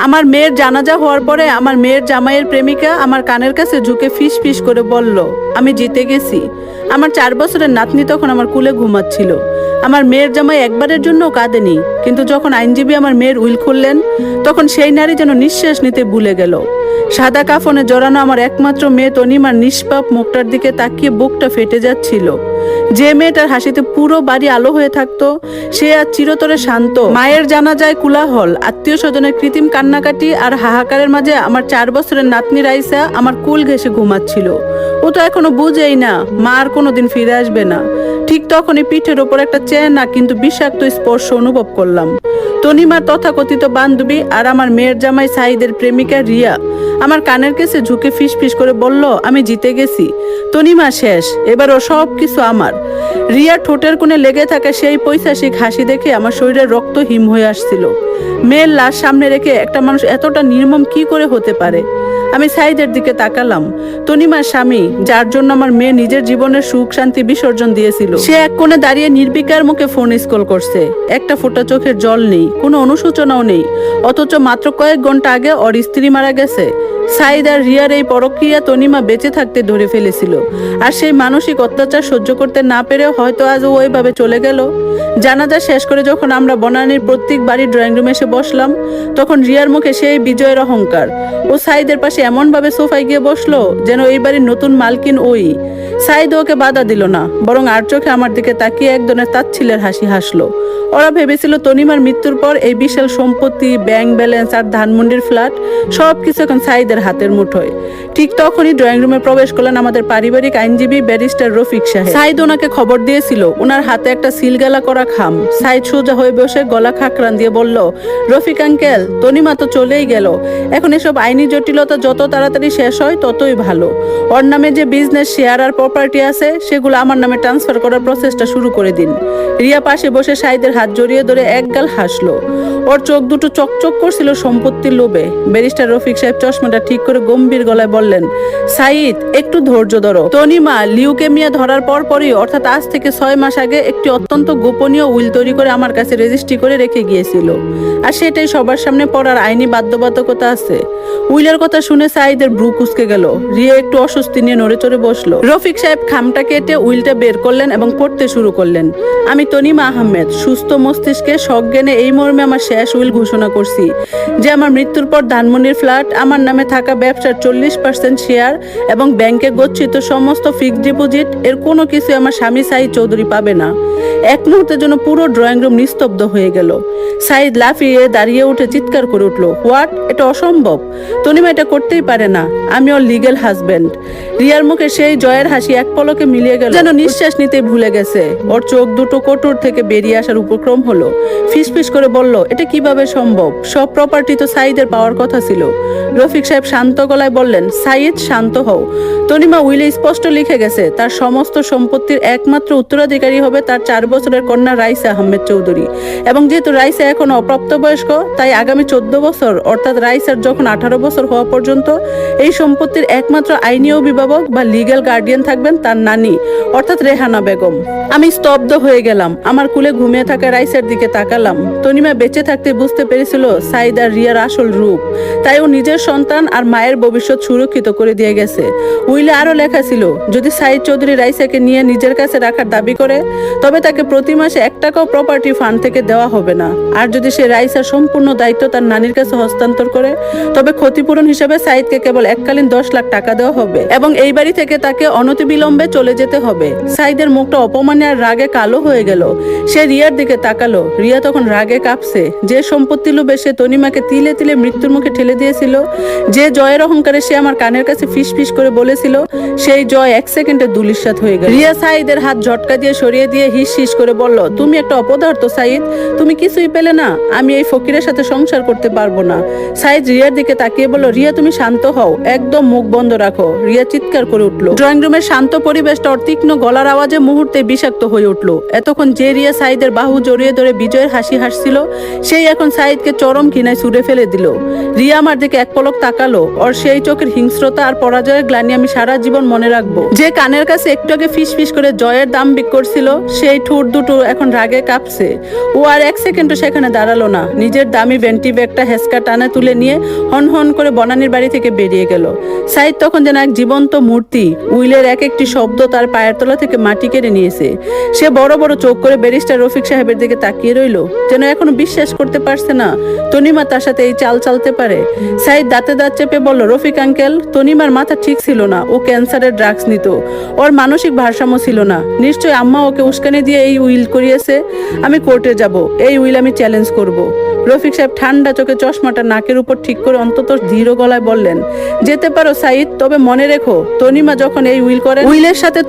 আমার মেয়ের জানাজা হওয়ার পরে আমার মেয়ের জামাইয়ের প্রেমিকা আমার কানের কাছে ঝুঁকে ফিস ফিস করে বলল, আমি জিতে গেছি। আমার 4 বছরের নাতনি তখন আমার কুলে ঘুমাচ্ছিল। আমার মেয়ের জামাই একবারের জন্য কাঁদেনি, কিন্তু যখন আইনজীবী আমার মেয়ের উইল খুললেন, তখন সেই নারী যেন নিঃশ্বাস নিতে ভুলে গেল। সাদা কাফনে জড়ানো আমার একমাত্র মেয়ে তনিমার নিষ্পাপ মুখটার দিকে তাকিয়ে বুকটা ফেটে যাচ্ছিল। যে মেয়েটার হাসিতে পুরো বাড়ি আলো হয়ে থাকতো, সে আজ চিরতরে শান্ত। মায়ের জানাজায় কোলাহল, আত্মীয় স্বজনের কৃত্রিম কান্নাকাটি আর হাহাকারের মাঝে আমার 4 বছরের নাতনি রাইসা আমার কুল ঘেঁষে ঘুমাচ্ছিল। ও তো এখনো বুঝেই না মা আর কোনোদিন ফিরে আসবে না। ঠিক তখনই পিঠের ওপর একটা চেনা কিন্তু বিষাক্ত স্পর্শ অনুভব করলাম। তনিমার তথাকথিত বান্ধবী আর আমার মেয়ের জামাই সাইদের প্রেমিকা রিয়া আমার কানের কাছে ঝুঁকে ফিস ফিস করে বলল, আমি জিতে গেছি, তনিমা শেষ, এবার ও সব কিছু আমার। রিয়ার ঠোঁটের কোণে লেগে থাকা সেই পৈশাচিক হাসি দেখে আমার শরীরের রক্ত হিম হয়ে আসছিল। মেয়ের লাশ সামনে রেখে একটা মানুষ এতটা নির্মম কি করে হতে পারে? আমি সাইদের দিকে তাকালাম। তনিমার স্বামী, যার জন্য আমার মেয়ে নিজের জীবনের সুখ শান্তি বিসর্জন দিয়েছিল, সে এক কোণে দাঁড়িয়ে নির্বিকার মুখে ফোন স্ক্রল করছে। একটা ফোঁটা চোখের জল নেই, কোনো অনুশোচনাও নেই, অথচ মাত্র কয়েক ঘন্টা আগে ওর স্ত্রী মারা গেছে। সাইদ আর রিয়ার এই পরক্রিয়া তনিমা বেঁচে থাকতে ধরে ফেলেছিল, আর সেই মানসিক অত্যাচার সহ্য করতে না পেরে হয়তো আজ ওইভাবে চলে গেল। জানাজা শেষ করে যখন আমরা বনানীর প্রত্যেক বাড়ির ড্রয়িং রুমে এসে বসলাম, তখন রিয়ার মুখে সেই বিজয়ের অহংকার। ও সাইদের পাশে এমন ভাবে সোফায় গিয়ে বসলো যেন এই বাড়ির নতুন মালকিন ওই। সাইদ ওকে বাধা দিল না, বরং আর চোখে আমার দিকে তাকিয়ে এক ধরনের তাচ্ছিলের হাসি হাসলো। ওরা ভেবেছিল তনিমার মৃত্যুর পর এই বিশাল সম্পত্তি, ব্যাংক ব্যালেন্স আর ধানমন্ডির ফ্ল্যাট সবকিছু এখন সাইদের হাতের মুঠোয়। ঠিক তখনই ড্রয়িং রুমে প্রবেশ করলেন আমাদের পারিবারিক আইনজীবী ব্যারিস্টার রফিক সাহেব। সাইদ ওনাকে খবর দিয়েছিল, ওনার হাতে একটা সিলগালা করা খাম। সাইদ সোজা হয়ে বসে গলা খাকরান দিয়ে বলল, রফিক আঙ্কেল, তনিমা তো চলেই গেল, এখন এসব আইনি জটিলতা যত তাড়াতাড়ি শেষ হয় ততই ভালো। ওর নামে যে বিজনেস, শেয়ার আর প্রপার্টি আছে, সেগুলো আমার নামে ট্রান্সফার করার প্রসেসটা শুরু করে দিন। রিয়া পাশে বসে সাইদের হাত জড়িয়ে ধরে একগাল হাসলো। ওর চোখ দুটো চকচক করছিল সম্পত্তির লোভে। ব্যারিস্টার রফিক সাহেব চশমাটা ঠিক করে গম্ভীর গলায় বললেন, সাইদ, একটু ধৈর্য ধরো। তনিমা লিউকেমিয়া ধরার পরই, অর্থাৎ আজ থেকে 6 মাস আগে একটি অত্যন্ত গোপনীয় উইল তৈরি করে আমার কাছে রেজিস্ট্রি করে রেখে গিয়েছিল, আর সেটাই সবার সামনে পড়ার আইনি বাধ্যবাধকতা আছে। উইলের কথা শুনে সাইদের ব্রু কুঁচকে গেল। রিয়া একটু অস্বস্তি নিয়ে নড়ে চড়ে বসলো। রফিক সাহেব খামটা কেটে উইলটা বের করলেন এবং পড়তে শুরু করলেন। আমি তনিমা আহমেদ সুস্থ মস্তিষ্কে সজ্ঞানে এই মর্মে আমার শেষ উইল ঘোষণা করছি যে আমার মৃত্যুর পর ধানমন্ডির ফ্ল্যাট, আমার নামে থাকা ব্যবসার 40% শেয়ার এবং ব্যাংকে গচ্ছিত সমস্ত ফিক্সড ডিপোজিট, এর কোনো কিছু আমার স্বামী সাইদ চৌধুরী পাবে না। এক মুহূর্তের জন্য পুরো ড্রয়িং রুম নিস্তব্ধ হয়ে গেল। সাইদ লাফিয়ে দাঁড়িয়ে উঠে চিৎকার করে উঠলো, হোয়াট, এটা অসম্ভব, তনিমা এটা করতেই পারে না, আমি ওর লিগ্যাল হাজবেন্ড। রিয়ার মুখে সেই জয়ের হাসি এক পলকে মিলিয়ে গেল, যেন নিঃশ্বাস নিতে ভুলে গেছে। ওর চোখ দুটো কোটর থেকে বেরিয়ে আসার উপক্রম হলো। ফিসফিস করে বলল, এটা কিভাবে সম্ভব? সব প্রপার্টি তো সাইদের পাওয়ার কথা ছিল। রফিক সাহেব শান্ত গলায় বললেন, সাইদ, শান্ত হও। তনিমা উইলে স্পষ্ট লিখে গেছে তার সমস্ত সম্পত্তির একমাত্র উত্তরাধিকারী হবে তার 4 বছরের কন্যা রাইসা আহমেদ চৌধুরী। এবং যেহেতু রাইসা এখন অপ্রাপ্তবয়স্ক, তাই আগামী 14 বছর, অর্থাৎ রাইসার যখন 18 বছর হওয়া পর্যন্ত এই সম্পত্তির একমাত্র আইনি অভিভাবক বা লিগ্যাল গার্ডিয়ান থাকবেন তার নানি, অর্থাৎ রেহানা বেগম। আমি স্তব্ধ হয়ে গেলাম। আমার কুলে ঘুমিয়ে থাকা রাইসার দিকে তাকালাম। তনিমা বেঁচে থাকতে বুঝতে পেরেছিল সাইদ আর রিয়ার আসল রূপ, তাই ও নিজের সন্তান আর মায়ের ভবিষ্যৎ সুরক্ষিত করে দিয়ে গেছে। উইলে আরো লেখা ছিল, যদি সাইদ চৌধুরী রাইসাকে নিয়ে নিজের কাছে রাখার দাবি করে, তবে তাকে প্রতি মাসে 1 টাকাও প্রপার্টি ফান্ড থেকে দেওয়া হবে না। আর যদি সে রাইসার সম্পূর্ণ দায়িত্ব তার নানির কাছে হস্তান্তর করে, তবে ক্ষতিপূরণ হিসেবে সাইদকে কেবল এককালীন 10 লাখ টাকা দেওয়া হবে এবং এই বাড়ি থেকে তাকে অনতিবিলম্বে চলে যেতে হবে। সাইদের মুখটা অপমানে আর রাগে কালো হয়ে গেল। সে রিয়ার দিকে তাকালো। রিয়া তখন রাগে কাঁপছে। যে সম্পত্তি লোভে সে তনিমাকে তিলে তিলে মৃত্যুর মুখে ঠেলে দিয়েছিল, যে জয়ের অহংকারে সে আমার কানের কাছে ফিস ফিস করে বলেছিল, সেই জয় 1 সেকেন্ডে ধূলিসাৎ হয়ে গেল। রিয়া সাইদের হাত ঝটকা দিয়ে সরিয়ে দিয়ে হিস হিস করে বলল, তুমি একটা অপদার্থ সাইদ, তুমি কিছুই পেলে না, আমি এই ফকিরের সাথে সংসার করতে পারবো না। সাইদ রিয়ার দিকে তাকিয়ে বলল, রিয়া তুমি শান্ত হও, একদম মুখ বন্ধ রাখো। রিয়া চিৎকার করে উঠলো। ড্রয়িং রুমের শান্ত পরিবেশটা ওর তীক্ষ্ণ গলার আওয়াজে মুহূর্তে বিষাক্ত হয়ে উঠল। এতক্ষণ যে রিয়া সাইদের বাহু জড়িয়ে ধরে বিজয়ের হাসি হাসছিল, সেই এখন সাইদকে চরম ঘৃণায় ছুড়ে ফেলে দিল। রিয়া আমার দিকে এক পলক তাকালো, ওর সেই চোখের হিংস্রতা আর পরাজয়ের গ্লানি আমি সারা জীবন মনে রাখবো। যে কানের কাছে একটু আগে ফিস ফিস করে জয়ের দাম বিক করছিল, সেই ঠোঁট দুটো এখন রাগে কাঁপছে। ও আর এক সেকেন্ডও সেখানে দাঁড়ালো না, নিজের দামি ভেন্টি ব্যাগটা হেসকা টানে তুলে নিয়ে হন হন করে বনানীর বাড়ি থেকে বেরিয়ে গেল। সাইদ তখন যেন এক জীবন্ত মূর্তি, উইলের এক একটি শব্দ তার পায়ের তলা থেকে মাটি কেড়ে নিয়েছে। সে বড় বড় চোখ করে ব্যারিস্টার রফিক সাহেবের দিকে তাকিয়ে রইল, যেন এখনো বিশ্বাস করতে পারছে না তনিমা তার সাথে এই চাল চালতে পারে। সাইদ দাঁতে দাঁত চেপে বলল, রফিক আঙ্কেল, তনিমার মাথা ঠিক ছিল না, ও ক্যান্সারের ড্রাগস নিত, ওর মানসিক ভারসাম্য ছিল না, নিশ্চয়ই আম্মা ওকে উস্কানি দিয়ে এই উইল করিয়েছে। আমি কোর্টে যাব, এই উইল আমি চ্যালেঞ্জ করব। রফিক সাহেব ঠান্ডা চোখে চশমাটা নাকের উপর ঠিক করে অন্তত ধীর গলায় বললেন, যেতে পারো সাইদ, তবে মনে রেখো তনিমা যখন এই উইল করে, উইলের সাথে